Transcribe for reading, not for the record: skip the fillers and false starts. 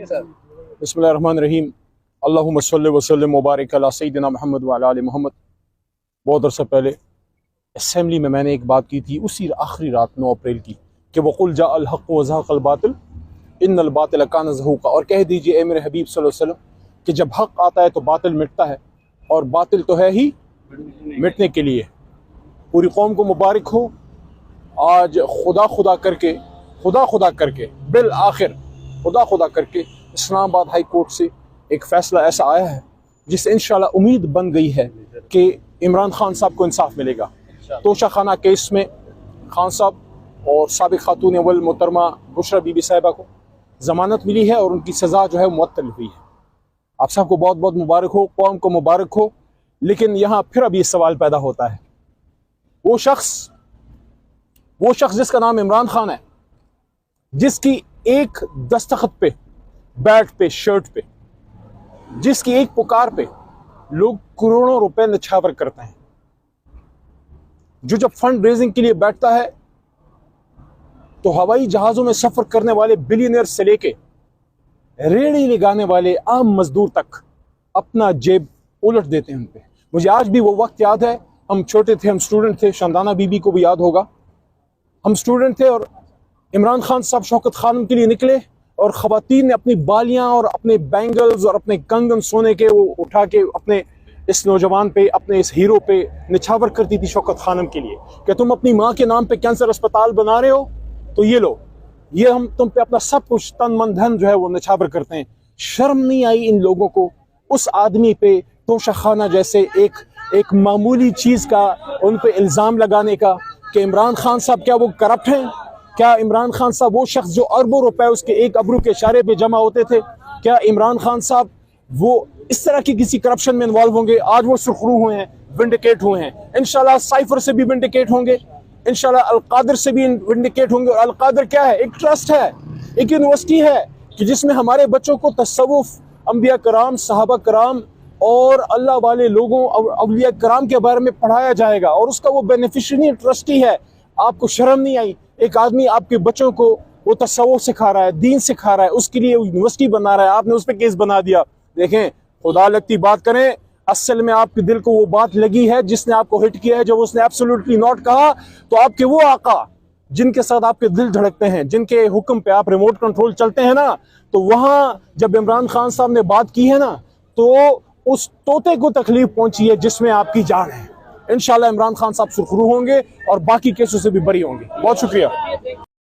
बिस्मिल्लाहिर्रहमानिर्रहीम। अल्लाहुम्मा सल्लि व सल्लिम मुबारक अला सय्यिदिना मोहम्मद व अला आलि मोहम्मद। बहुत अरसा पहले असेंबली में मैंने एक बात की थी, उसी आखिरी रात 9 अप्रैल की, कि वक़ुल जाअल हक़्क़ु व ज़हक़ल बातिल इन्नल बातिल कान ज़हूक़ा। और कह दीजिए ए मेरे हबीब सल्लल्लाहु अलैहि वसल्लम कि जब हक़ आता है तो बातिल मिटता है, और बातिल तो है ही मिटने के लिए। पूरी कौम को मुबारक हो। आज खुदा खुदा करके बिल आखिर खुदा करके इस्लामाबाद हाई कोर्ट से एक फ़ैसला ऐसा आया है जिससे इंशाल्लाह उम्मीद बन गई है कि इमरान खान साहब को इंसाफ मिलेगा। तोशा खाना केस में खान साहब और साबिक़ खातून अव्वल मोहतरमा बुशरा बीबी साहिबा को ज़मानत मिली है और उनकी सज़ा जो है मुअत्तल हुई है। आप सबको बहुत बहुत मुबारक हो, कौम को मुबारक हो। लेकिन यहाँ फिर अभी सवाल पैदा होता है, वो शख्स जिसका नाम इमरान खान है, जिसकी एक दस्तखत पे, बैट पे, शर्ट पे, जिसकी एक पुकार पे लोग करोड़ों रुपए निछावर करते हैं, जो जब फंड रेजिंग के लिए बैठता है तो हवाई जहाज़ों में सफ़र करने वाले बिलियनियर से लेके रेड़ी लगाने वाले आम मजदूर तक अपना जेब उलट देते हैं उन पे। मुझे आज भी वो वक्त याद है, हम छोटे थे, हम स्टूडेंट थे, शानदाना बीबी को भी याद होगा। हम स्टूडेंट थे और इमरान खान साहब शौकत खानम के लिए निकले और ख़वातीन ने अपनी बालियां और अपने बैंगल्स और अपने कंगन सोने के वो उठा के अपने इस नौजवान पे, अपने इस हीरो पे निछावर करती थी शौकत खानम के लिए कि तुम अपनी माँ के नाम पे कैंसर अस्पताल बना रहे हो तो ये लो, ये हम तुम पे अपना सब कुछ तन मन धन जो है वो निछावर करते हैं। शर्म नहीं आई इन लोगों को उस आदमी पे तोशा खाना जैसे एक मामूली चीज़ का उन पे इल्ज़ाम लगाने का कि इमरान खान साहब क्या वो करप्ट हैं? क्या इमरान खान साहब वो शख्स जो अरबों रुपए उसके एक अबरू के इशारे पे जमा होते थे, क्या इमरान खान साहब वो इस तरह की किसी करप्शन में इन्वॉल्व होंगे? आज वो सुरखरू हुए हैं, विंडिकेट हुए हैं। इंशाल्लाह साइफर से भी विंडिकेट होंगे, इंशाल्लाह अलकादर से भी विंडिकेट होंगे। और अलकादर क्या है? एक ट्रस्ट है, एक यूनिवर्सिटी है कि जिसमें हमारे बच्चों को तसव्वुफ, अंबिया कराम, सहाबा कराम और अल्लाह वाले लोगों, अवलिया कराम के बारे में पढ़ाया जाएगा, और उसका वो बेनिफिशियरी ट्रस्टी है। आपको शर्म नहीं आई? एक आदमी आपके बच्चों को वो तसव्वुफ सिखा रहा है, दीन सिखा रहा है, उसके लिए यूनिवर्सिटी बना रहा है, आपने उस पर केस बना दिया। देखें, खुदा लगती बात करें, असल में आपके दिल को वो बात लगी है जिसने आपको हिट किया है। जब उसने एब्सोल्युटली नॉट कहा तो आपके वो आका जिनके साथ आपके दिल धड़कते हैं, जिनके हुक्म पे आप रिमोट कंट्रोल चलते हैं ना, तो वहां जब इमरान खान साहब ने बात की है ना, तो उस तोते को तकलीफ पहुंची है जिसमें आपकी जान है। इंशाल्लाह इमरान खान साहब सुरखरू होंगे और बाकी केसों से भी बरी होंगे। बहुत शुक्रिया।